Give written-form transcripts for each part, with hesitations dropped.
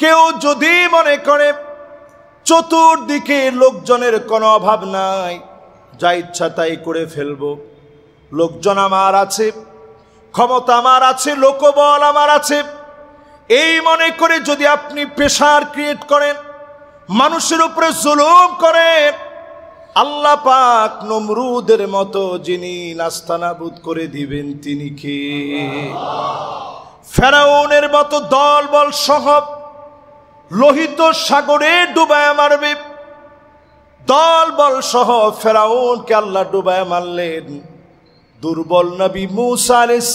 কেউ যদি মনে করে চতুর্দিকে লোকজনের কোনো অভাব নাই, যা ইচ্ছা তাই করে ফেলবো, লোকজন আমার আছে, ক্ষমতা আমার আছে, লোকবল আমার আছে, এই মনে করে যদি আপনি প্রেসার ক্রিয়েট করেন, মানুষের উপরে জুলুম করেন, আল্লাহ পাক নমরুদের মতো যিনি নাস্তানাবুদ করে দিবেন তিনি কে? ফেরাউনের মতো দল বল সহ লোহিত সাগরে ডুবায় মারবে। দল বল সহ ফেরাউনকে আল্লাহ ডুবায় মারলেন। দুর্বল নবী মুসা আলাইহিস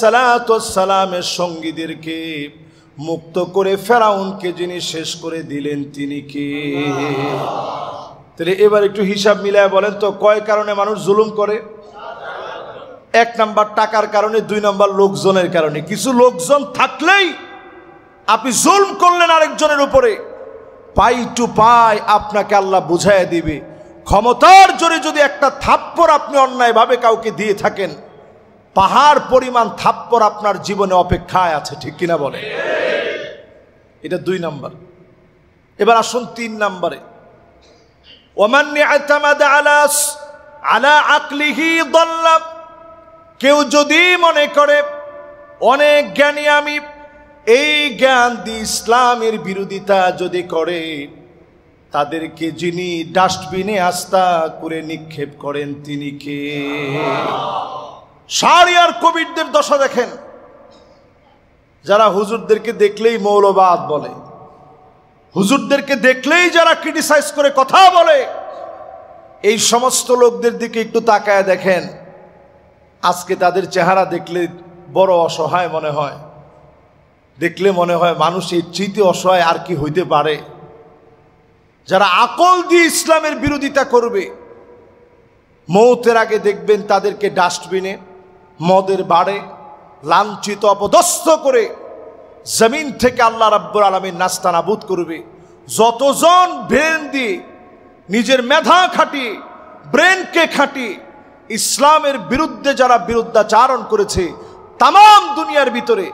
সালামের সঙ্গীদেরকে মুক্ত করে ফেরাউনকে যিনি শেষ করে দিলেন তিনি কে? তাহলে এবার একটু হিসাব মিলায় বলেন তো, কয় কারণে মানুষ জুলুম করে? এক নাম্বার টাকার কারণে, দুই নাম্বার লোকজনের কারণে। কিছু লোকজন থাকলেই আপনি জুলম করলেন আরেকজনের উপরে, পাই টু পাই আপনাকে আল্লাহ বুঝাইয়া দিবে। ক্ষমতার জোরে যদি একটা থাপ্পড় আপনি অন্যায়ভাবে কাউকে দিয়ে থাকেন, পাহাড় পরিমাণ থাপ্পড় আপনার জীবনে অপেক্ষায় আছে, ঠিক কিনা বলে? এটা দুই নাম্বার। এবার আসুন তিন নাম্বারে, ওমান ইতামাদা আলা আকলিহি দাল্লা। কেউ যদি মনে করে অনেক জ্ঞানী আমি, এই জ্ঞান দিয়ে ইসলামের বিরোধিতা যদি করে, তাদেরকে যিনি ডাস্টবিনে আস্থা করে নিক্ষেপ করেন তিনি কে? শারিয়ার কবিরদের দশা দেখেন, যারা হুজুরদেরকে দেখলেই মৌলবাদ বলে, হুজুরদেরকে দেখলেই যারা ক্রিটিসাইজ করে কথা বলে, এই সমস্ত লোকদের দিকে একটু তাকায় দেখেন, আজকে তাদের চেহারা দেখলে বড় অসহায় মনে হয়। দেখলে মনে হয় মানুষ এর চেয়ে অসহায় আর কি হইতে পারে? যারা আকল দিয়ে ইসলামের বিরোধিতা করবে, মৌতের আগে দেখবেন তাদেরকে ডাস্টবিনে, মদের বাড়ে লাঞ্ছিত অপদস্থ করে জমিন থেকে আল্লাহ রাব্বুল আলামিন নাস্তানাবুদ করবে। যতজন ব্রেন দিয়ে, নিজের মেধা খাটিয়ে, ব্রেনকে খাটিয়ে ইসলামের বিরুদ্ধে যারা বিরুদ্ধাচারণ করেছে, তামাম দুনিয়ার ভিতরে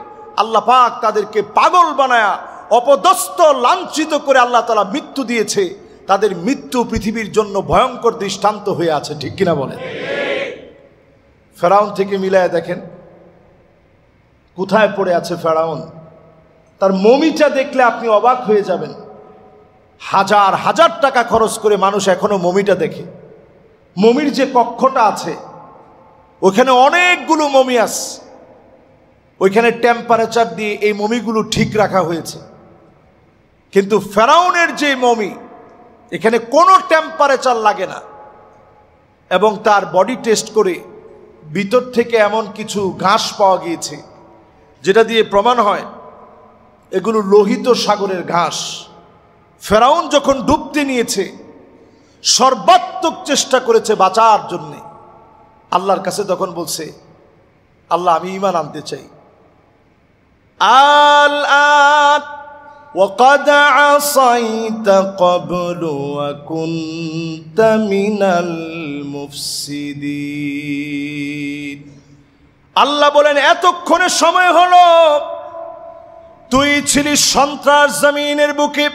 আল্লাহ পাক তাদেরকে পাগল বানায়া অপদস্থ লাঞ্ছিত করে আল্লাহ তাআলা মৃত্যু দিয়েছে। তাদের মৃত্যু পৃথিবীর জন্য ভয়ঙ্কর দৃষ্টান্ত হয়ে আছে, ঠিক কিনা বলেন? ফেরাউন থেকে মিলায় দেখেন কোথায় পড়ে আছে ফেরাউন। তার মমিটা দেখলে আপনি অবাক হয়ে যাবেন। হাজার হাজার টাকা খরচ করে মানুষ এখনো মমিটা দেখে। মমির যে কক্ষটা আছে ওখানে অনেকগুলো মমি আছে, ওইখানে টেম্পারেচার দিয়ে এই মমিগুলো ঠিক রাখা হয়েছে। কিন্তু ফেরাউনের যে মমি, এখানে কোনো টেম্পারেচার লাগে না, এবং তার বডি টেস্ট করে ভিতর থেকে এমন কিছু ঘাস পাওয়া গিয়েছে যেটা দিয়ে প্রমাণ হয় এগুলো লোহিত সাগরের ঘাস। ফেরাউন যখন ডুবতে নিয়েছে, সর্বাত্মক চেষ্টা করেছে বাঁচার জন্যে। আল্লাহর কাছে তখন বলছে, আল্লাহ আমি ঈমান আনতে চাই। আল-আন ওয়াকাদ আসাইতা ক্বাবলু ওয়া কুনতা মিনাল মুফসিদিন। আল্লাহ বলেন এতক্ষণে সময় হলো, তুই ছিলি সন্ত্রাস জমিনের বুকে,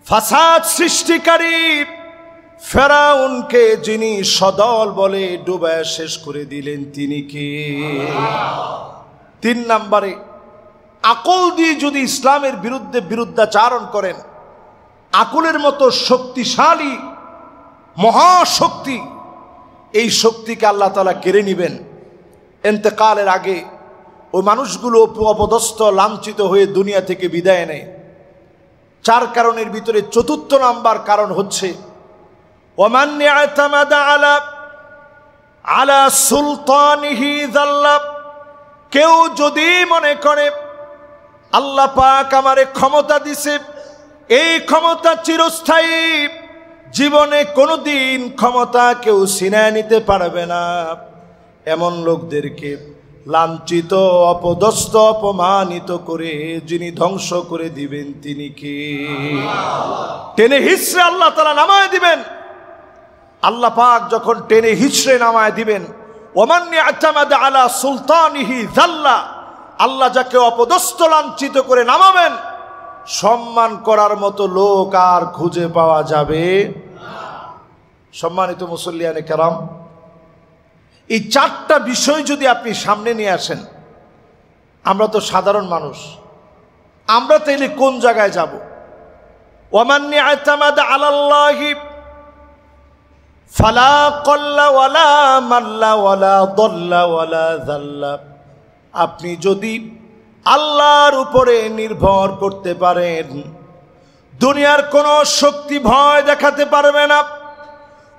ফাসাদ সৃষ্টিকারী ফেরাউনকে যিনি সদল বলে ডুবায় শেষ করে দিলেন তিনি কে? তিন নম্বরে, আকল দিয়ে যদি ইসলামের বিরুদ্ধে বিরুদ্ধাচারণ করেন, আকলের মতো শক্তিশালী মহাশক্তি, এই শক্তিকে আল্লাহ তাআলা কেড়ে নিবেন। ইন্তেকালের আগে ওই মানুষগুলো অপদস্থ লাঞ্ছিত হয়ে দুনিয়া থেকে বিদায় নেয়। চার কারণের ভিতরে চতুর্থ নাম্বার কারণ হচ্ছে ওমান ইতামাদা আলা সুলতানিহি যাল্লা। কেউ যদি মনে করে আল্লাহ পাক আমারে ক্ষমতা দিছে, এই ক্ষমতা চিরস্থায়ী, জীবনে কোনোদিন ক্ষমতা কেউ ছিনিয়ে নিতে পারবে না, এমন লোকদেরকে লাঞ্ছিত, অপদস্থ, অপমানিত করে যিনি ধ্বংস করে দিবেন তিনি কে? টেনে হিচড়ে আল্লাহ তাআলা নামায় দিবেন। আল্লাহ পাক যখন টেনে হিচড়ে নামায় দিবেন, ওমান ইতামাদা আলা সুলতানিহি যাল্লা, আল্লাহ যাকে অপদস্থ লাঞ্ছিত করে নামাবেন, সম্মান করার মতো লোক আর খুঁজে পাওয়া যাবে। সম্মানিত মুসল্লিয়ানে কেরাম, এই চারটা বিষয় যদি আপনি সামনে নিয়ে আসেন, আমরা তো সাধারণ মানুষ, আমরা তাইলে কোন জায়গায় যাব? ওয়ামান ইয়াতামাদা আলাল্লাহি ফালা কল্লা ওয়ালা মাল্লা ওয়ালা দল্লা ওয়ালা যাল্লা। আপনি যদি আল্লাহর উপরে নির্ভর করতে পারেন, দুনিয়ার কোনো শক্তি ভয় দেখাতে পারবে না,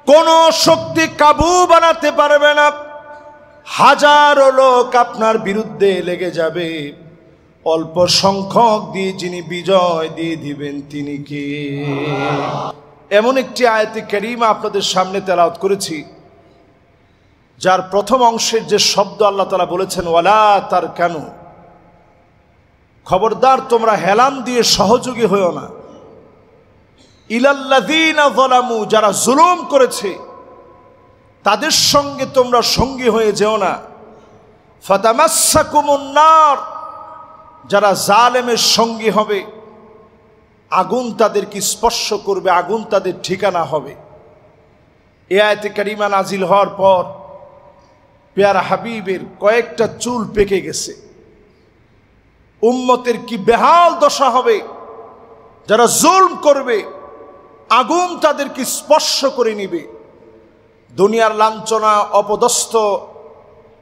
কোনো শক্তি কাবু বানাতে পারবে না। হাজারো লোক আপনার বিরুদ্ধে লেগে যাবে, অল্প সংখ্যক দিয়ে যিনি বিজয় দিয়ে দিবেন তিনি কে? এমন একটি আয়াতে কারিমা আপনাদের সামনে তেলাওয়াত করেছি, যার প্রথম অংশের যে শব্দ আল্লাহ তাআলা বলেছেন ওয়ালা তারকানু, খবরদার তোমরা হেলান দিয়ে সহযোগী হইও না, ইলাল্লাযীনা যালামু, যারা জুলুম করেছে তাদের সঙ্গে তোমরা সঙ্গী হয়ে যেও না। ফাতামাসসাকুমুন নার, যারা জালেমের সঙ্গী হবে আগুন তাদেরকে স্পর্শ করবে, আগুন তাদের ঠিকানা হবে। এই আয়াতে কারিমা নাজিল হওয়ার পর পেয়ারা হাবিবের কয়েকটা চুল পেকে গেছে। উম্মতের কি বেহাল দশা হবে, যারা জুলম করবে আগুন তাদেরকে স্পর্শ করে নিবে। দুনিয়ার লাঞ্ছনা, অপদস্থ,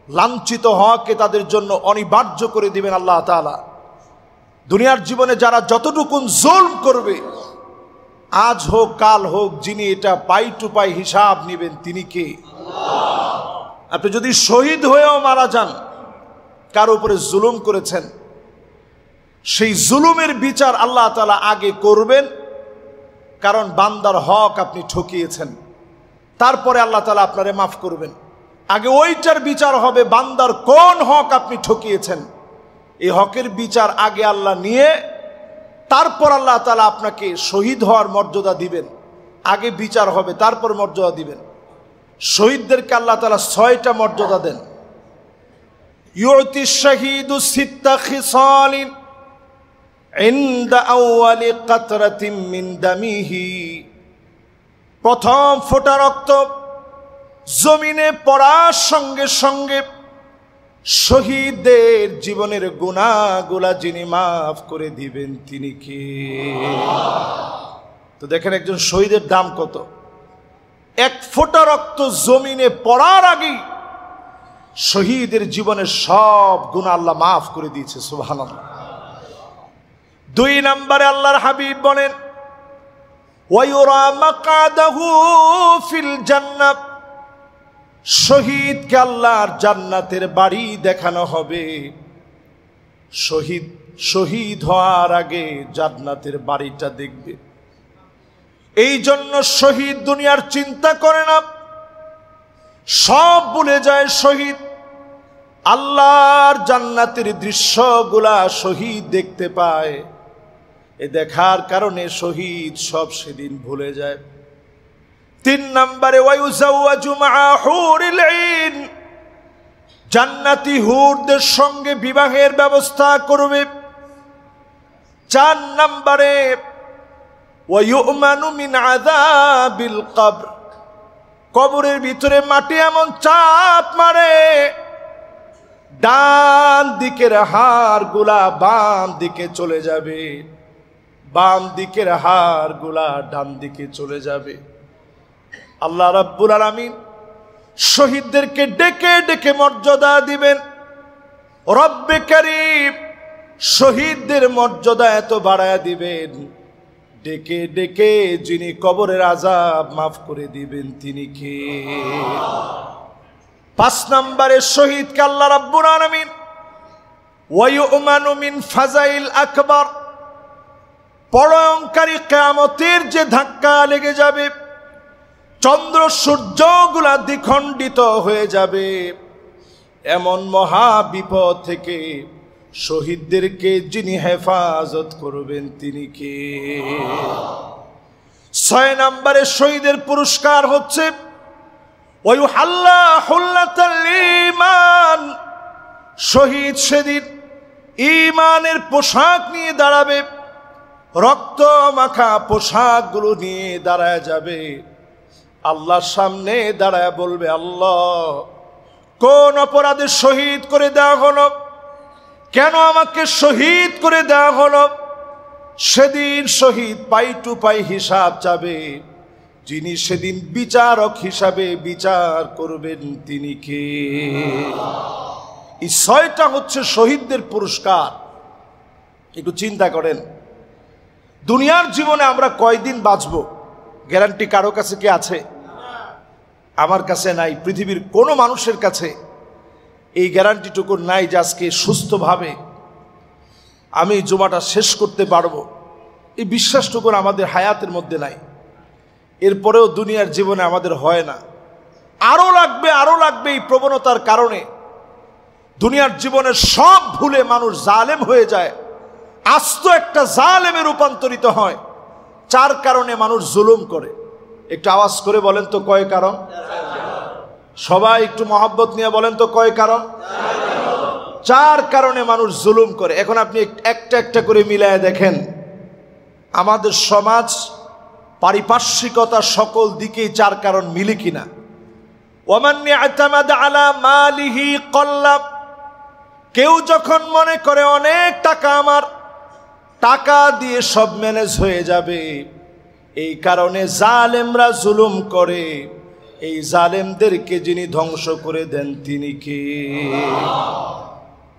লাঞ্ছিত হওয়াকে তাদের জন্য অনিবার্য করে দিবেন আল্লাহ তাআলা। দুনিয়ার জীবনে যারা যতটুকু জুলম করবে, আজ হোক কাল হোক, যিনি এটা পাই টু পাই হিসাব নেবেন তিনি কে? আপনি যদি শহীদ হয়েও মারা যান, কার উপরে জুলুম করেছেন, সেই জুলুমের বিচার আল্লাহ তাআলা আগে করবেন, কারণ বান্দার হক আপনি ঠকিয়েছেন। তারপরে আল্লাহ তাআলা আপনারে মাফ করবেন। আগে ওইটার বিচার হবে বান্দার কোন হক আপনি ঠকিয়েছেন, এই হকের বিচার আগে আল্লাহ নিয়ে তারপর আল্লাহ তাআলা আপনাকে শহীদ হওয়ার মর্যাদা দিবেন। আগে বিচার হবে, তারপর মর্যাদা দিবেন। শহীদদেরকে আল্লাহ তাআলা 6টা মর্যাদা দেন। ইউতি শাহীদু সিত্তা খিসালিন ইনদা আউয়ালি কাতরাতিন মিন দামিহি, প্রথম ফোঁটা রক্ত জমিনে পড়ার সঙ্গে সঙ্গে শহীদদের জীবনের গুনাহগুলা যিনি মাফ করে দিবেন তিনি কে? তো দেখেন একজন শহীদের দাম কত। এক ফোঁটা রক্ত জমিনে পড়ার আগেই শহীদের জীবনের সব গুনাহ আল্লাহ মাফ করে দিয়েছে। সুবহানাল্লাহ। 2 নম্বরে আল্লাহর হাবিব বলেন ওয়ায়ুরা মাকাদাহু ফিল জান্নাহ, শহীদকে আল্লাহর জান্নাতের বাড়ি দেখানো হবে। শহীদ হওয়ার আগে জান্নাতের বাড়িটা দেখবে। এই জন্য শহীদ দুনিয়ার চিন্তা করে না, সব ভুলে যায়। শহীদ আল্লাহর জান্নাতের দৃশ্যগুলা শহীদ দেখতে পায়। এ দেখার কারণে শহীদ সব সেদিন ভুলে যায়। 3 নম্বরে ওয়ায়ুজাওয়াজু মাআ হুরিল আইন, জান্নাতি হুরদের সঙ্গে বিবাহের ব্যবস্থা করবে। 4 নম্বরে ওয়ায়ুমানু মিন আযাবিল কবর, কবরের ভিতরে মাটি এমন চাপ মারে, ডান দিকের হাড়গুলা বাম দিকে চলে যাবে, বাম দিকের হাড়গুলা ডান দিকে চলে যাবে। আল্লাহ রাব্বুল আলামিন শহীদদেরকে ডেকে ডেকে মর্যাদা দিবেন। রব্বে কারীম শহীদদের মর্যাদা এত বাড়ায়া দিবেন, ডেকে ডেকে যিনি কবরের আযাব মাফ করে দিবেন তিনি কে? 5 নম্বরে শহীদকে আল্লাহ রাব্বুল আলামিন ওয়ায়ুমানু মিন ফাজাইল আকবার, পরঙ্কারী কিয়ামতের যে ধাক্কা লেগে যাবে, চন্দ্র সূর্যগুলা দ্বিখণ্ডিত হয়ে যাবে, এমন মহা বিপদ থেকে শহীদদেরকে যিনি হেফাজত করবেন তিনি কে? 6 নম্বরে শহীদের পুরস্কার হচ্ছে ওয়ায়ুহাল্লা হুল্লাতাল ঈমান, শহীদ সেদিন ঈমানের পোশাক নিয়ে দাঁড়াবে। রক্ত মাখা পোশাকগুলো নিয়ে দাঁড়ায় যাবে, আল্লাহর সামনে দাঁড়ায় বলবে, আল্লাহ কোন অপরাধে শহীদ করে দেওয়া হলো, কেন আমাকে শহীদ করে দেওয়া হলো? সেদিন শহীদ পাই টু পাই হিসাব চাবে, যিনি সেদিন বিচারক হিসাবে বিচার করবেন তিনি কে? এই 6টা হচ্ছে শহীদদের পুরস্কার। একটু চিন্তা করেন, দুনিয়ার জীবনে আমরা কয়দিন বাঁচবো গ্যারান্টি কারো কাছে কি আছে? আমার কাছে নাই, পৃথিবীর কোনো মানুষের কাছে এই গ্যারান্টিটুকু নাই যে আজকে সুস্থভাবে আমি জুমাটা শেষ করতে পারবো। এই বিশ্বাসটুকু আমাদের হায়াতের মধ্যে নাই। এরপরেও দুনিয়ার জীবনে আমাদের হয় না, আরো লাগবে আরো লাগবে। এই প্রবণতার কারণে দুনিয়ার জীবনে সব ভুলে মানুষ জালেম হয়ে যায়, আস্ত একটা জালেমে রূপান্তরিত হয়। 4 কারণে মানুষ জুলুম করে। একটু আওয়াজ করে বলেন তো কয় কারণ? সবাই একটু মহব্বত নিয়ে বলেন তো কয় কারণ? 4 কারণে মানুষ জুলুম করে। এখন আপনি একটা একটা করে মিলায় দেখেন, আমাদের সমাজ পারিপার্শ্বিকতা সকল দিকেই 4 কারণ মিলে কিনা। ওয়ামান ইয়াতামাদা আলা মালিহি কল্লাব, কেউ যখন মনে করে অনেক টাকা, আমার টাকা দিয়ে সব ম্যানেজ হয়ে যাবে, এই কারণে জালেমরা জুলুম করে। এই জালেমদেরকে যিনি ধ্বংস করে দেন তিনি কে?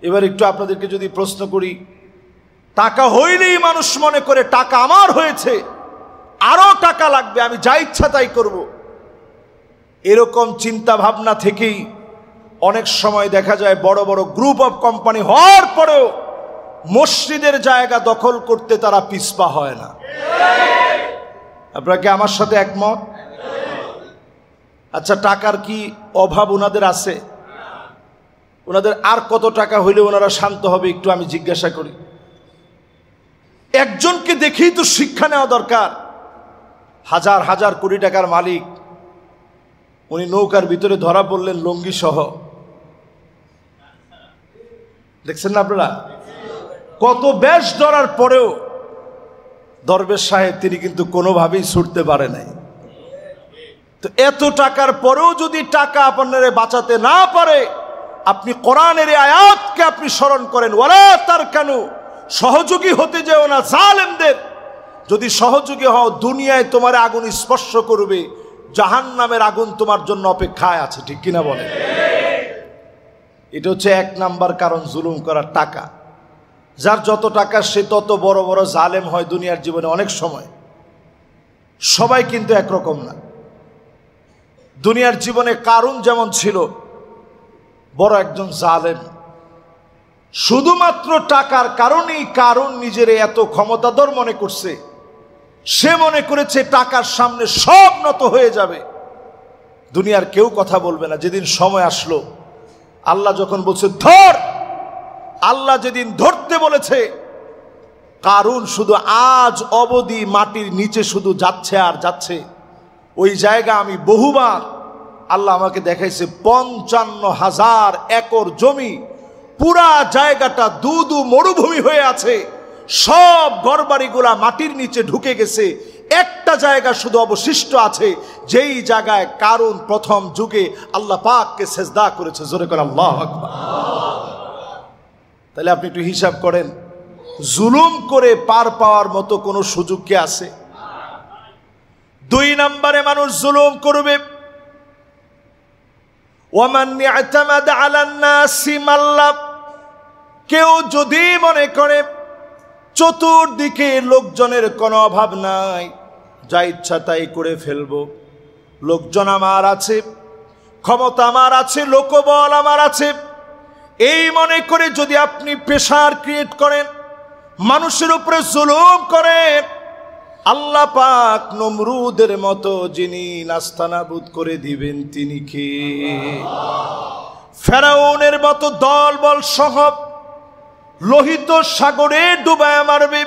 এবার একটু আপনাদেরকে যদি প্রশ্ন করি, টাকা হইলেই মানুষ মনে করে টাকা আমার হয়েছে, আরো টাকা লাগবে, আমি যা ইচ্ছা তাই করব। এরকম চিন্তা ভাবনা থেকেই অনেক সময় দেখা যায় বড় বড় গ্রুপ অফ কোম্পানি হওয়ার পরেও মসজিদের জায়গা দখল করতে তারা পিছপা হয় না। আপনারা কি আমার সাথে একমত? আচ্ছা, টাকার কি অভাব ওনাদের আছে? ওনাদের আর কত টাকা হইলে ওনারা শান্ত হবে একটু আমি জিজ্ঞাসা করি। একজনকে দেখেই তো শিক্ষা নেওয়া দরকার। হাজার হাজার কোটি টাকার মালিক, উনি নৌকার ভিতরে ধরা পড়লেন লুঙ্গি সহ। দেখছেন না আপনারা? কত বেশ ধরার পরেও দরবেশ সাহেব তিনি কিন্তু কোনোভাবেই ছুটতে পারে নাই। তো এত টাকার পরেও যদি টাকা আপনারে বাঁচাতে না পারে, আপনি কোরআনের আয়াতকে আপনি স্মরণ করেন, ওয়ালা তারকানু, সহযোগী হতে যেও না জালেমদের। যদি সহযোগী হও, দুনিয়ায় তোমার আগুন স্পর্শ করবে, জাহান্নামের আগুন তোমার জন্য অপেক্ষায় আছে। ঠিক কিনা বলেন? এটা হচ্ছে 1 নাম্বার কারণ জুলুম করার, টাকা। যার যত টাকা সে তত বড় বড় জালেম হয় দুনিয়ার জীবনে। অনেক সময় সবাই কিন্তু একরকম না। দুনিয়ার জীবনে কারুন যেমন ছিল বড় একজন জালেম, শুধুমাত্র টাকার কারণেই কারুন নিজের এত ক্ষমতাধর মনে করছে। সে মনে করেছে টাকার সামনে সব নত হয়ে যাবে, দুনিয়ার কেউ কথা বলবে না। যেদিন সময় আসলো, আল্লাহ যখন বলছে ধর, আল্লাহ যেদিন ধরতে বলেছে, কারুন শুধু আজ অবধি মাটির নিচে শুধু যাচ্ছে আর যাচ্ছে। ওই জায়গা আমি বহুবার, আল্লাহ আমাকে দেখাইছে, 55,000 একর জমি, পুরা জায়গাটা দুদু মরুভূমি হয়ে আছে। সব ঘরবাড়িগুলা মাটির নিচে ঢুকে গেছে। একটা জায়গা শুধু অবশিষ্ট আছে, যেই জায়গায় কারুন প্রথম যুগে আল্লাহ পাককে সেজদা করেছে। জোরে করে আল্লাহু আকবার। তাহলে আপনি একটু হিসাব করেন, জুলুম করে পার পাওয়ার মতো কোনো সুযোগ কি আছে? 2 নম্বরে মানুষ জুলুম করবে, ওয়ামান ইয়াতামাদা আলান নাসি মাল্লাব, কেউ যদি মনে করে চতুর্দিকে লোকজনের কোনো অভাব নাই, যা ইচ্ছা তাই করে ফেলবো, লোকজন আমার আছে, ক্ষমতা আমার আছে, লোকবল আমার আছে, এই মনে করে যদি আপনি প্রেসার ক্রিয়েট করেন, মানুষের উপরে জুলুম করেন, আল্লাহ পাক নমরুদের মতো যিনি নাস্তানাবুদ করে দিবেন তিনি কে? ফেরাউনের মতো দল বল সহ লোহিত সাগরে ডুবায় মারবে।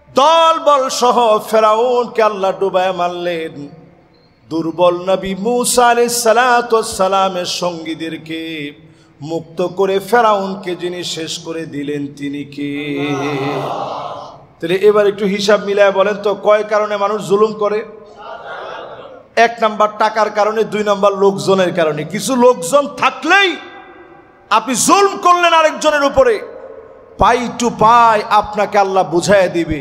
দল বল সহ ফেরাউনকে আল্লাহ ডুবায় মারলেন। দুর্বল নবী মুসা আলাইহিস সালাতু ওয়াস সালামের সঙ্গীদেরকে মুক্ত করে ফেরাউনকে যিনি শেষ করে দিলেন তিনি কে? তাহলে এবার একটু হিসাব মিলায় বলেন তো, কয় কারণে মানুষ জুলুম করে? 1 নাম্বার টাকার কারণে, 2 নাম্বার লোকজনের কারণে। কিছু লোকজন থাকলেই আপনি জুলম করলেন আরেকজনের উপরে, পাই টু পাই আপনাকে আল্লাহ বুঝাইয়া দিবে।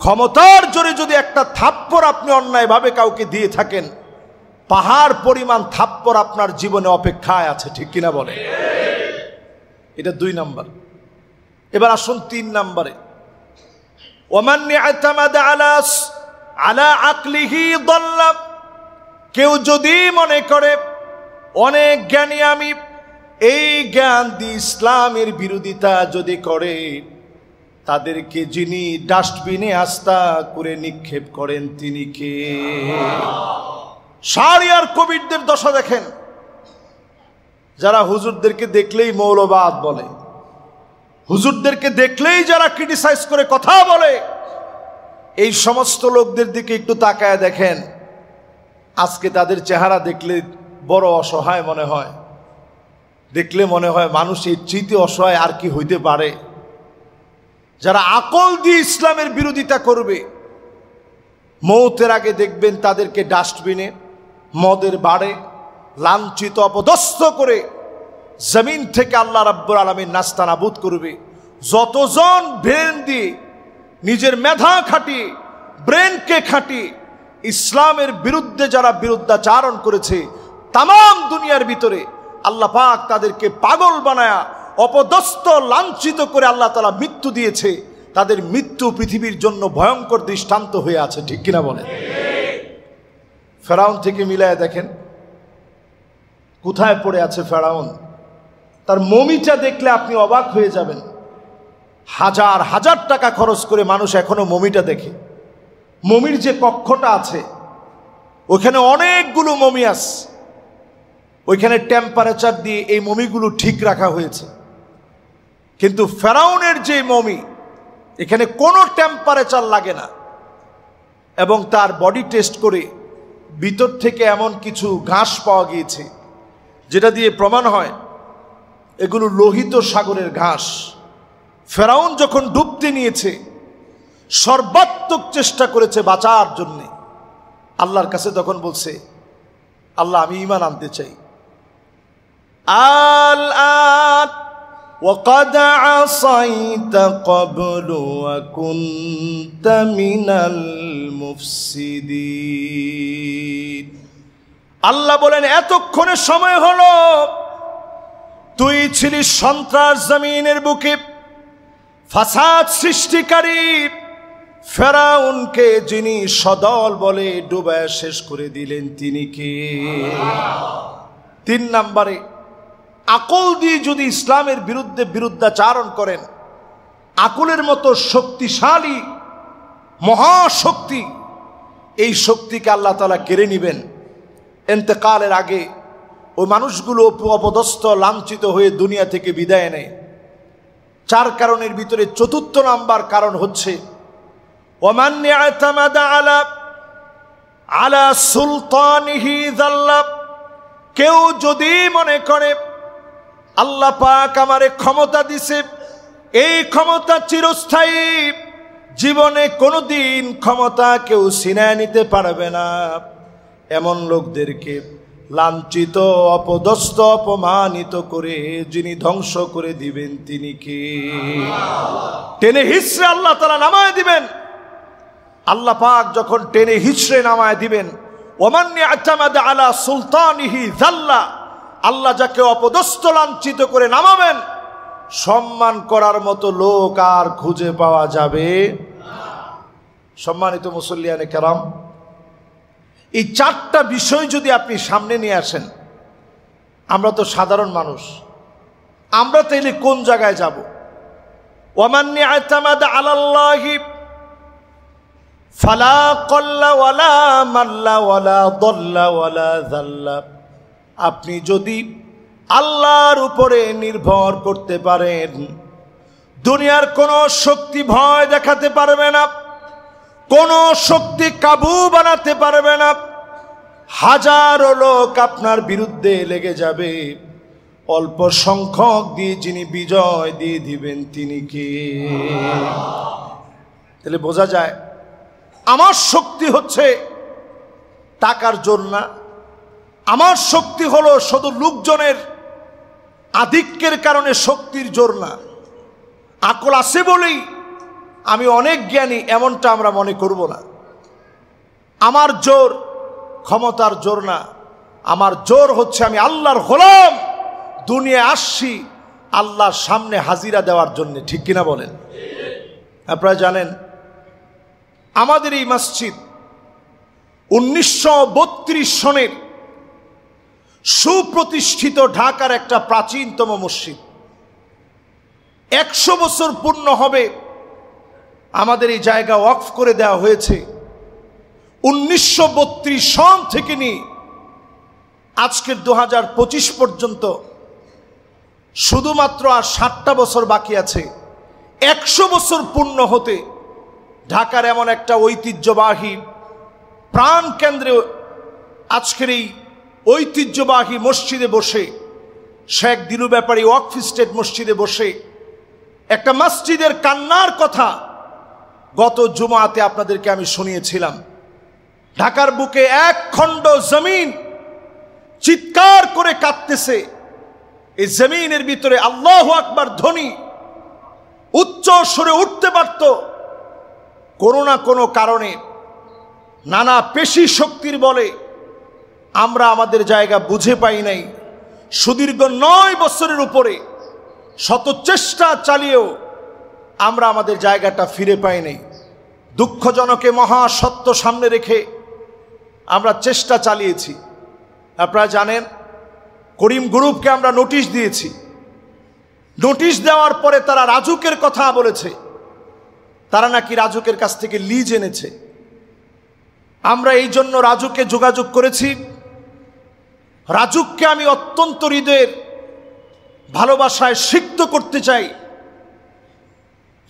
ক্ষমতার জোরে যদি একটা থাপ্পড় আপনি অন্যায়ভাবে কাউকে দিয়ে থাকেন, পাহাড় পরিমাণ থাপ্পড় আপনার জীবনে অপেক্ষায় আছে, ঠিক কিনা বলে? এটা 2 নাম্বার। এবার আসুন 3 নাম্বারে, ওমান ইতামাদা আলা আকলিহি দাল্লা। কেউ যদি মনে করে অনেক জ্ঞানী আমি, এই জ্ঞান দিয়ে ইসলামের বিরোধিতা যদি করে, তাদেরকে যিনি ডাস্টবিনে আস্থা করে নিক্ষেপ করেন তিনি কে? শারিয়ার কবিরদের দশা দেখেন, যারা হুজুরদেরকে দেখলেই মৌলবাদ বলে, হুজুরদেরকে দেখলেই যারা ক্রিটিসাইজ করে কথা বলে, এই সমস্ত লোকদের দিকে একটু তাকায় দেখেন, আজকে তাদের চেহারা দেখলে বড় অসহায় মনে হয়। দেখলে মনে হয় মানুষ এর চেয়ে অসহায় আর কি হইতে পারে। যারা আকল দিয়ে ইসলামের বিরোধিতা করবে, মৌতের আগে দেখবেন তাদেরকে ডাস্টবিনে, মদের বাড়ে লাঞ্ছিত অপদস্থ করে জমিন থেকে আল্লাহ রাব্বুল আলামিন নাস্তানাবুদ করবে। যতজন ব্রেন দিয়ে, নিজের মেধা খাটিয়ে, ব্রেনকে খাটিয়ে ইসলামের বিরুদ্ধে যারা বিরুদ্ধাচারণ করেছে, তামাম দুনিয়ার ভিতরে আল্লাহ পাক তাদেরকে পাগল বানায়া অপদস্থ লাঞ্ছিত করে আল্লাহ তাআলা মৃত্যু দিয়েছে। তাদের মৃত্যু পৃথিবীর জন্য ভয়ঙ্কর দৃষ্টান্ত হয়ে আছে, ঠিক কিনা বলেন? ফেরাউন থেকে মিলায় দেখেন কোথায় পড়ে আছে ফেরাউন। তার মমিটা দেখলে আপনি অবাক হয়ে যাবেন। হাজার হাজার টাকা খরচ করে মানুষ এখনো মমিটা দেখে। মমির যে কক্ষটা আছে ওখানে অনেকগুলো মমি আছে, ওইখানে টেম্পারেচার দিয়ে এই মমিগুলো ঠিক রাখা হয়েছে। কিন্তু ফেরাউনের যে মমি, এখানে কোনো টেম্পারেচার লাগে না, এবং তার বডি টেস্ট করে ভিতর থেকে এমন কিছু ঘাস পাওয়া গিয়েছে যেটা দিয়ে প্রমাণ হয় এগুলো লোহিত সাগরের ঘাস। ফেরাউন যখন ডুবতে নিয়েছে, সর্বাত্মক চেষ্টা করেছে বাঁচার জন্যে, আল্লাহর কাছে তখন বলছে, আল্লাহ আমি ঈমান আনতে চাই। আল-আন وقد عصيت قبل وكنت من المفسدين। আল্লাহ বলেন এতক্ষণে সময় হলো, তুই ছিলি সন্ত্রাস জমিনের বুকে, ফাসাদ সৃষ্টিকারী ফেরাউনকে যিনি সদল বলে ডুবায় শেষ করে দিলেন তিনি কে? 3 নম্বরে, আকল দিয়ে যদি ইসলামের বিরুদ্ধে বিরুদ্ধাচারণ করেন, আকলের মতো শক্তিশালী মহাশক্তি, এই শক্তিকে আল্লাহ তাআলা কেড়ে নেবেন। ইন্তেকালের আগে ওই মানুষগুলো অপদস্থ লাঞ্ছিত হয়ে দুনিয়া থেকে বিদায় নেয়। 4 কারণের ভিতরে 4র্থ নাম্বার কারণ হচ্ছে ওমান ইয়াতামাদা আলা সুলতানিহি যাল্লা। কেউ যদি মনে করে আল্লাহ পাক আমারে ক্ষমতা দিছে, এই ক্ষমতা চিরস্থায়ী, জীবনে কোনোদিন ক্ষমতা কেউ ছিনায় নিতে পারবে না, এমন লোকদেরকে লাঞ্ছিত, অপদস্থ, অপমানিত করে যিনি ধ্বংস করে দিবেন তিনি কে? টেনে হিচড়ে আল্লাহ তাআলা নামায় দিবেন। আল্লাহ পাক যখন টেনে হিচড়ে নামায় দিবেন, ওমান ইয়াতামাদা আলা সুলতানিহি যাল্লা, আল্লাহ যাকে অপদস্থ লাঞ্ছিত করে নামাবেন, সম্মান করার মতো লোক আর খুঁজে পাওয়া যাবে না। সম্মানিত মুসল্লিয়ানে কেরাম, এই 4টা বিষয় যদি আপনি সামনে নিয়ে আসেন, আমরা তো সাধারণ মানুষ, আমরা তাইলে কোন জায়গায় যাব? ওয়ামান ইয়াতামাদা আলাল্লাহি ফালা কল্লা ওয়ালা মাল্লা ওয়ালা দল্লা ওয়ালা যাল্লা। আপনি যদি আল্লাহর উপরে নির্ভর করতে পারেন, দুনিয়ার কোনো শক্তি ভয় দেখাতে পারবে না, কোনো শক্তি কাবু বানাতে পারবে না। হাজারো লোক আপনার বিরুদ্ধে লেগে যাবে, অল্প সংখ্যক দিয়ে যিনি বিজয় দিয়ে দিবেন তিনি কে? তাহলে বোঝা যায় আমার শক্তি হচ্ছে টাকার জোর না, আমার শক্তি হলো শুধু লোকজনের আধিক্যের কারণে শক্তির জোর না। আকল আছে বলেই আমি অনেক জ্ঞানী এমনটা আমরা মনে করব না। আমার জোর ক্ষমতার জোর না, আমার জোর হচ্ছে আমি আল্লাহর গোলাম, দুনিয়ায় আসছি আল্লাহর সামনে হাজিরা দেওয়ার জন্য। ঠিক কিনা বলেন? আপনারা জানেন আমাদের এই মসজিদ 1932 সনের সুপ্রতিষ্ঠিত ঢাকার একটা প্রাচীনতম মসজিদ। 100 বছর পূর্ণ হবে আমাদের এই জায়গা ওয়াকফ করে দেওয়া হয়েছে। 1932 সন থেকে নিয়ে আজকের 2025 পর্যন্ত শুধুমাত্র আর 60টা বছর বাকি আছে 100 বছর পূর্ণ হতে। ঢাকার এমন একটা ঐতিহ্যবাহী প্রাণ কেন্দ্রে আজকের এই ঐতিহ্যবাহী মসজিদে বসে, শেখ দিলু ব্যাপারী ওয়াকফ স্টেট মসজিদে বসে একটা মসজিদের কান্নার কথা গত জুমাতে আপনাদেরকে আমি শুনিয়েছিলাম। ঢাকার বুকে এক খণ্ড জমিন চিৎকার করে কাঁদতেছে। এই জমিনের ভিতরে আল্লাহু আকবার ধ্বনি উচ্চ স্বরে উঠতে পারত, কোনো না কোনো কারণে নানা পেশি শক্তির বলে আমরা আমাদের জায়গা বুঝে পাই নাই। সুদীর্ঘ 9 বছরের উপরে শত চেষ্টা চালিয়েও আমরা আমাদের জায়গাটা ফিরে পাই নাই। দুঃখজনকে মহা সত্য সামনে রেখে আমরা চেষ্টা চালিয়েছি। আপনারা জানেন করিম গ্রুপকে আমরা নোটিশ দিয়েছি। নোটিশ দেওয়ার পরে তারা রাজুকের কথা বলেছে, তারা নাকি রাজুকের কাছ থেকে লিজ এনেছে। আমরা এই জন্য রাজুকে যোগাযোগ করেছি। রাজুককে আমি অত্যন্ত হৃদয়ের ভালোবাসায় সিক্ত করতে চাই,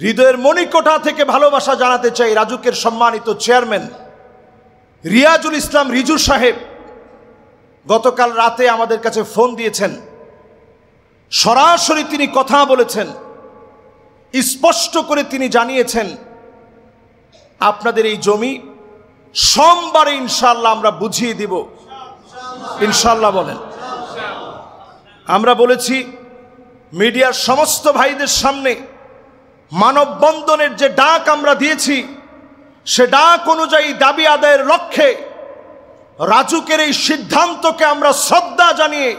হৃদয়ের মণিকোঠা থেকে ভালোবাসা জানাতে চাই। রাজুকের সম্মানিত চেয়ারম্যান রিয়াজুল ইসলাম রিজু সাহেব গতকাল রাতে আমাদের কাছে ফোন দিয়েছেন, সরাসরি তিনি কথা বলেছেন, স্পষ্ট করে তিনি জানিয়েছেন আপনাদের এই জমি সোমবারে ইনশাআল্লাহ আমরা বুঝিয়ে দিব। ইনশাআল্লাহ বলেন। আমরা বলেছি মিডিয়ার সমস্ত ভাইদের সামনে মানববন্ধনের যে ডাক আমরা দিয়েছি, সে ডাক অনুযায়ী দাবি আদায়ের লক্ষ্যে রাজুকের এই সিদ্ধান্তকে আমরা শ্রদ্ধা জানিয়ে,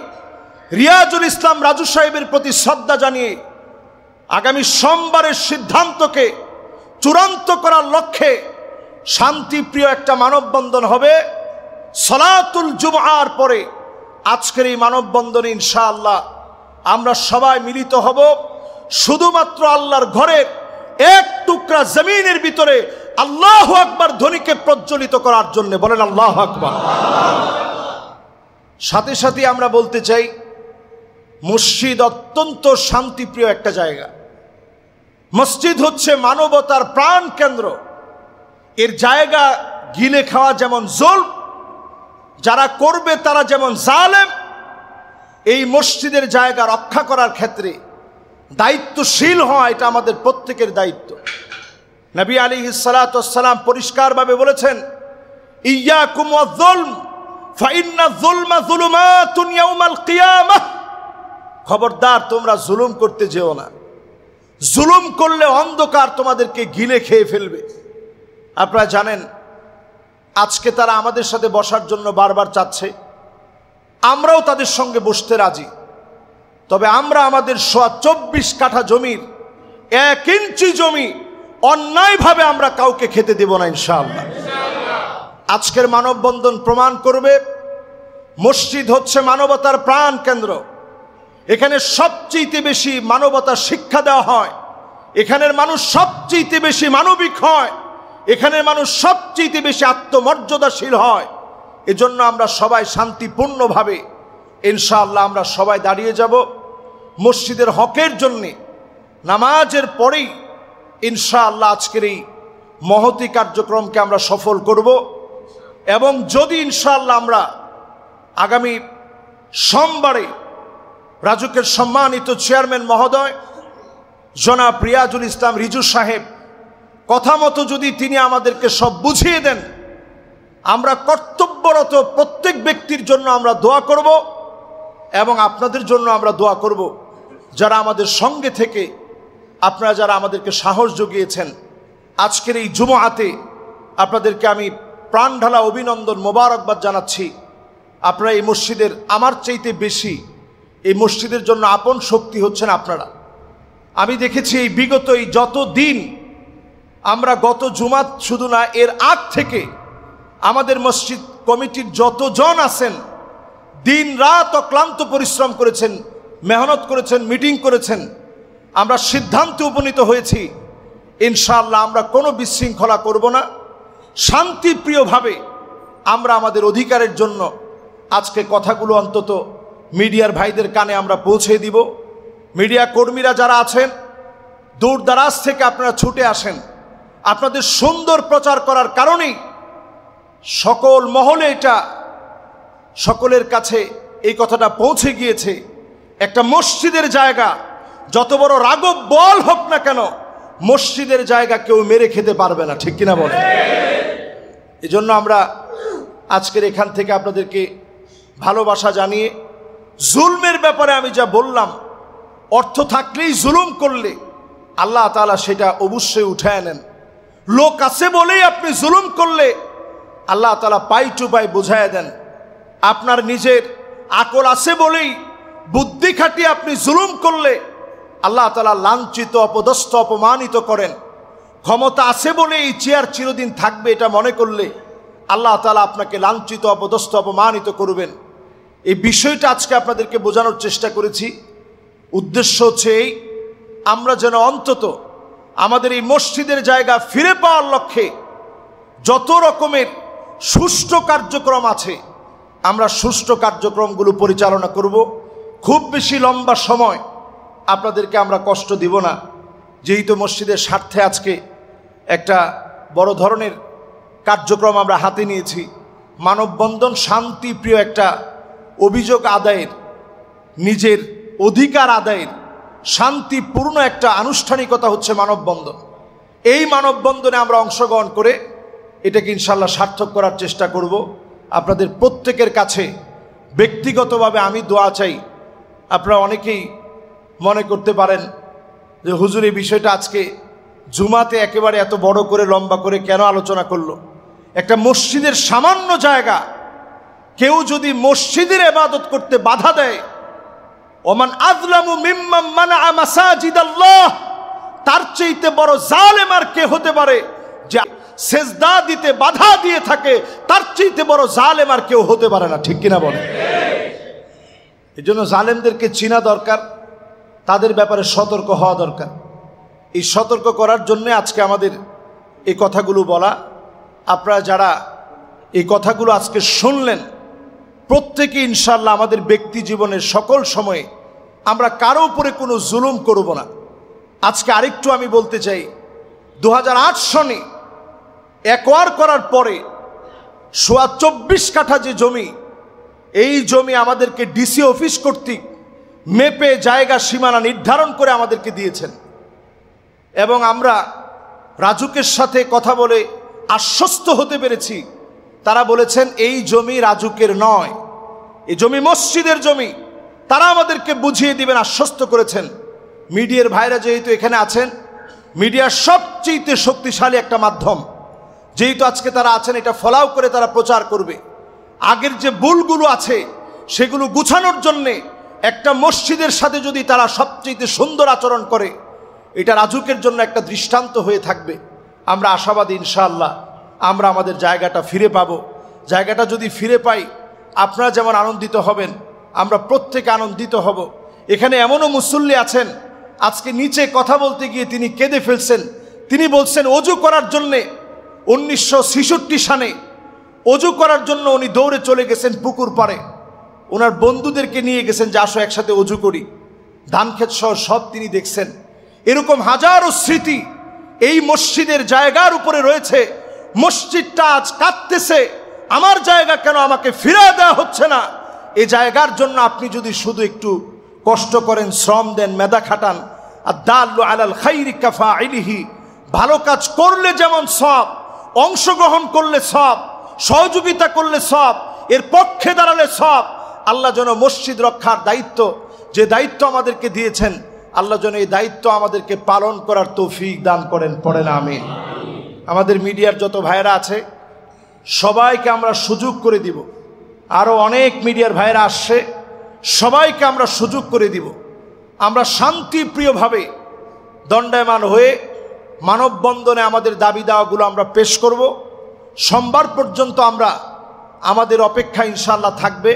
রিয়াজুল ইসলাম রাজু সাহেবের প্রতি শ্রদ্ধা জানিয়ে আগামী সোমবারের সিদ্ধান্তকে চূড়ান্ত করার লক্ষ্যে শান্তিপ্রিয় একটা মানববন্ধন হবে। সলাতুল জুমআর পরে আজকের এই মানববন্ধনে ইনশাআল্লাহ আমরা সবাই মিলিত হব শুধুমাত্র আল্লাহর ঘরের এক টুকরা জমিনের ভিতরে আল্লাহু আকবার ধ্বনিকে প্রজ্বলিত করার জন্য। বলেন আল্লাহু আকবার। সাথে সাথে আমরা বলতে চাই মসজিদ অত্যন্ত শান্তিপ্রিয় একটা জায়গা। মসজিদ হচ্ছে মানবতার প্রাণ কেন্দ্র। এর জায়গা গিলে খাওয়া যেমন জুলম, যারা করবে তারা যেমন জালেম। এই মসজিদের জায়গা রক্ষা করার ক্ষেত্রে দায়িত্বশীল হওয়া এটা আমাদের প্রত্যেকের দায়িত্ব। নবী আলাইহিস সালাতু ওয়াস সালাম পরিষ্কারভাবে বলেছেন, ইয়াকুম ওয়াজ-যুলম ফাইন্নাজ যুলমা যুলুমাতুন ইয়াউমাল কিয়ামাহ। খবরদার তোমরা জুলুম করতে যেও না, জুলুম করলে অন্ধকার তোমাদেরকে গিলে খেয়ে ফেলবে। আপনারা জানেন আজকে তারা আমাদের সাথে বসার জন্য বারবার চাচ্ছে, আমরাও তাদের সঙ্গে বসতে রাজি। তবে আমরা আমাদের 24 কাঠা জমির 1 ইঞ্চি জমি অন্যায়ভাবে আমরা কাউকে খেতে দেব না ইনশাআল্লাহ। আজকের মানববন্ধন প্রমাণ করবে মসজিদ হচ্ছে মানবতার প্রাণ কেন্দ্র। এখানে সবচেয়ে বেশি মানবতার শিক্ষা দেওয়া হয়, এখানের মানুষ সবচেয়ে বেশি মানবিক হয়, এখানের মানুষ সবচেয়ে বেশি আত্মমর্যাদাশীল হয়। এজন্য আমরা সবাই শান্তিপূর্ণভাবে ইনশাআল্লাহ আমরা সবাই দাঁড়িয়ে যাব মসজিদের হকের জন্যে। নামাজের পরেই ইনশাআল্লাহ আজকের এই মহতি কার্যক্রমকে আমরা সফল করব। এবং যদি ইনশাআল্লাহ আমরা আগামী সোমবারে রাজুকের সম্মানিত চেয়ারম্যান মহোদয় জনাব রিয়াজুল ইসলাম রিজু সাহেব কথা মতো যদি তিনি আমাদেরকে সব বুঝিয়ে দেন, আমরা কর্তব্যরত প্রত্যেক ব্যক্তির জন্য আমরা দোয়া করব এবং আপনাদের জন্য আমরা দোয়া করব, যারা আমাদের সঙ্গে থেকে আপনারা যারা আমাদেরকে সাহস জুগিয়েছেন। আজকের এই জুমআতে আপনাদেরকে আমি প্রাণ ঢালা অভিনন্দন মোবারকবাদ জানাচ্ছি। আপনারা এই মসজিদের আমার চাইতে বেশি এই মসজিদের জন্য আপন শক্তি হচ্ছেন আপনারা। আমি দেখেছি এই বিগত এই যত দিন আমরা গত জুমাত শুধু না, এর আগ থেকে আমাদের মসজিদ কমিটির যতজন আছেন দিন রাত অক্লান্ত পরিশ্রম করেছেন, মেহনত করেছেন, মিটিং করেছেন। আমরা সিদ্ধান্তে উপনীত হয়েছি ইনশাআল্লাহ আমরা কোনো বিশৃঙ্খলা করব না, শান্তিপ্রিয়ভাবে আমরা আমাদের অধিকারের জন্য আজকে কথাগুলো অন্তত মিডিয়ার ভাইদের কানে আমরা পৌঁছে দিব। মিডিয়া কর্মীরা যারা আছেন দূর দারাজ থেকে আপনারা ছুটে আসেন, আপনাদের সুন্দর প্রচার করার কারণেই সকল মহলে এটা সকলের কাছে এই কথাটা পৌঁছে গিয়েছে। একটা মসজিদের জায়গা যত বড় রাগব বল হোক না কেন, মসজিদের জায়গা কেউ মেরে খেতে পারবে না, ঠিক কিনা বলে? এজন্য আমরা আজকের এখান থেকে আপনাদেরকে ভালোবাসা জানিয়ে, জুলমের ব্যাপারে আমি যা বললাম, অর্থ থাকলেই জুলুম করলে আল্লাহ তাআলা সেটা অবশ্যই উঠায় নেন। লোক আছে বলেই আপনি জুলুম করলে আল্লাহ তাআলা পাই টু পাই বুঝায় দেন। আপনার নিজের আকল আছে বলেই বুদ্ধি খাটিয়ে আপনি জুলুম করলে আল্লাহ তাআলা লাঞ্ছিত, অপদস্থ, অপমানিত করেন। ক্ষমতা আছে বলে এই চেয়ার চিরদিন থাকবে এটা মনে করলে আল্লাহ তাআলা আপনাকে লাঞ্ছিত, অপদস্থ, অপমানিত করবেন। এই বিষয়টা আজকে আপনাদেরকে বোঝানোর চেষ্টা করেছি। উদ্দেশ্য হচ্ছে এই, আমরা যেন অন্তত আমাদের এই মসজিদের জায়গা ফিরে পাওয়ার লক্ষ্যে যত রকমের সুষ্ঠু কার্যক্রম আছে আমরা সুষ্ঠু কার্যক্রমগুলো পরিচালনা করব। খুব বেশি লম্বা সময় আপনাদেরকে আমরা কষ্ট দিব না, যেহেতু মসজিদের স্বার্থে আজকে একটা বড় ধরনের কার্যক্রম আমরা হাতে নিয়েছি। মানববন্ধন শান্তিপ্রিয় একটা অভিযোগ আদায়ের, নিজের অধিকার আদায়ের শান্তিপূর্ণ একটা আনুষ্ঠানিকতা হচ্ছে মানববন্ধন। এই মানববন্ধনে আমরা অংশগ্রহণ করে এটাকে ইনশাল্লাহ সার্থক করার চেষ্টা করব। আপনাদের প্রত্যেকের কাছে ব্যক্তিগতভাবে আমি দোয়া চাই। আপনারা অনেকেই মনে করতে পারেন যে হুজুর এই বিষয়টা আজকে জুমাতে একেবারে এত বড় করে লম্বা করে কেন আলোচনা করলো। একটা মসজিদের সামান্য জায়গা কেউ যদি মসজিদের ইবাদত করতে বাধা দেয়, ওমান আযলামু মিম্মান মানাআ মাসাজিদাল্লাহ, তার চাইতে বড় জালেম আর কে হতে পারে? যে সেজদা দিতে বাধা দিয়ে থাকে, তার চাইতে বড় জালেম আর কেউ হতে পারে না, ঠিক কিনা বলে? এই জন্য জালেমদেরকে চিনা দরকার, তাদের ব্যাপারে সতর্ক হওয়া দরকার। এই সতর্ক করার জন্য আজকে আমাদের এই কথাগুলো বলা। আপনারা যারা এই কথাগুলো আজকে শুনলেন, প্রত্যেকে ইনশাআল্লাহ আমাদের ব্যক্তি জীবনের সকল সময়ে আমরা কারো উপরে কোনো জুলুম করব না। আজকে আরেকটু আমি বলতে চাই, 2008 সনে একোয়ার করার পরে 24 কাঠা যে জমি, এই জমি আমাদেরকে ডিসি অফিস কর্তৃক মেপে জায়গা সীমানা নির্ধারণ করে আমাদেরকে দিয়েছেন এবং আমরা রাজুকের সাথে কথা বলে আশ্বস্ত হতে পেরেছি। তারা বলেছেন এই জমি রাজুকের নয়, এই জমি মসজিদের জমি। তারা আমাদেরকে বুঝিয়ে দিবেন আশ্বস্ত করেছেন। মিডিয়ার ভাইরা যেহেতু এখানে আছেন, মিডিয়ার সবচেয়ে শক্তিশালী একটা মাধ্যম, যেহেতু আজকে তারা আছেন, এটা ফলাও করে তারা প্রচার করবে। আগের যে ভুলগুলো আছে সেগুলো গুছানোর জন্যে একটা মসজিদের সাথে যদি তারা সবচেয়ে সুন্দর আচরণ করে, এটা রাজুকের জন্য একটা দৃষ্টান্ত হয়ে থাকবে। আমরা আশাবাদী ইনশাআল্লাহ আমরা আমাদের জায়গাটা ফিরে পাব। জায়গাটা যদি ফিরে পাই আপনারা যেমন আনন্দিত হবেন, আমরা প্রত্যেকে আনন্দিত হব। এখানে এমনও মুসল্লি আছেন আজকে নিচে কথা বলতে গিয়ে তিনি কেঁদে ফেলছেন। তিনি বলছেন অজু করার জন্যে 1966 সালে অজু করার জন্য উনি দৌড়ে চলে গেছেন পুকুর পাড়ে, ওনার বন্ধুদেরকে নিয়ে গেছেন যে আসো একসাথে অজু করি। ধানক্ষেত সহ সব তিনি দেখছেন। এরকম হাজারো স্মৃতি এই মসজিদের জায়গার উপরে রয়েছে। মসজিদটা আজ কাঁদতেছে, আমার জায়গা কেন আমাকে ফিরিয়ে দেওয়া হচ্ছে না। এই জায়গার জন্য আপনি যদি শুধু একটু কষ্ট করেন, শ্রম দেন, মেধা খাটান, আদ-দাল্লু আলাল খাইরি কাফাইলিহি, ভালো কাজ করলে যেমন সওয়াব, অংশগ্রহণ করলে সওয়াব, সহযোগিতা করলে সওয়াব, এর পক্ষে দাঁড়ালে সওয়াব। আল্লাহ যেন মসজিদ রক্ষার দায়িত্ব, যে দায়িত্ব আমাদেরকে দিয়েছেন, আল্লাহ যেন এই দায়িত্ব আমাদেরকে পালন করার তৌফিক দান করেন। পড়েন আমিন। আমাদের মিডিয়ার যত ভাইরা আছে সবাইকে আমরা সুযোগ করে দিব। আরও অনেক মিডিয়ার ভাইরা আসছে, সবাইকে আমরা সুযোগ করে দিব। আমরা শান্তিপ্রিয়ভাবে দণ্ডায়মান হয়ে মানববন্ধনে আমাদের দাবি দাওয়াগুলো আমরা পেশ করব। সোমবার পর্যন্ত আমরা আমাদের অপেক্ষা ইনশাআল্লাহ থাকবে।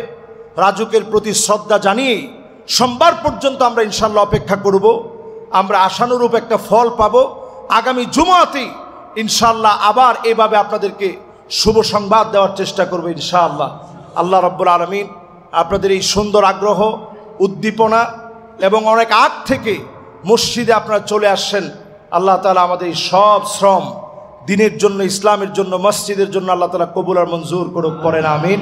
রাজুকের প্রতি শ্রদ্ধা জানিয়েই সোমবার পর্যন্ত আমরা ইনশাআল্লাহ অপেক্ষা করব। আমরা আশানুরূপ একটা ফল পাব। আগামী জুমাতেই ইনশাআল্লাহ আবার এভাবে আপনাদেরকে শুভ সংবাদ দেওয়ার চেষ্টা করব ইনশাআল্লাহ। আল্লাহ রাব্বুল আলামিন আপনাদের এই সুন্দর আগ্রহ, উদ্দীপনা এবং অনেক আগ থেকে মসজিদে আপনারা চলে আসছেন, আল্লাহ তাআলা আমাদের এই সব শ্রম দিনের জন্য, ইসলামের জন্য, মসজিদের জন্য আল্লাহ তাআলা কবুল আর মঞ্জুর করুক। পড়েন আমিন।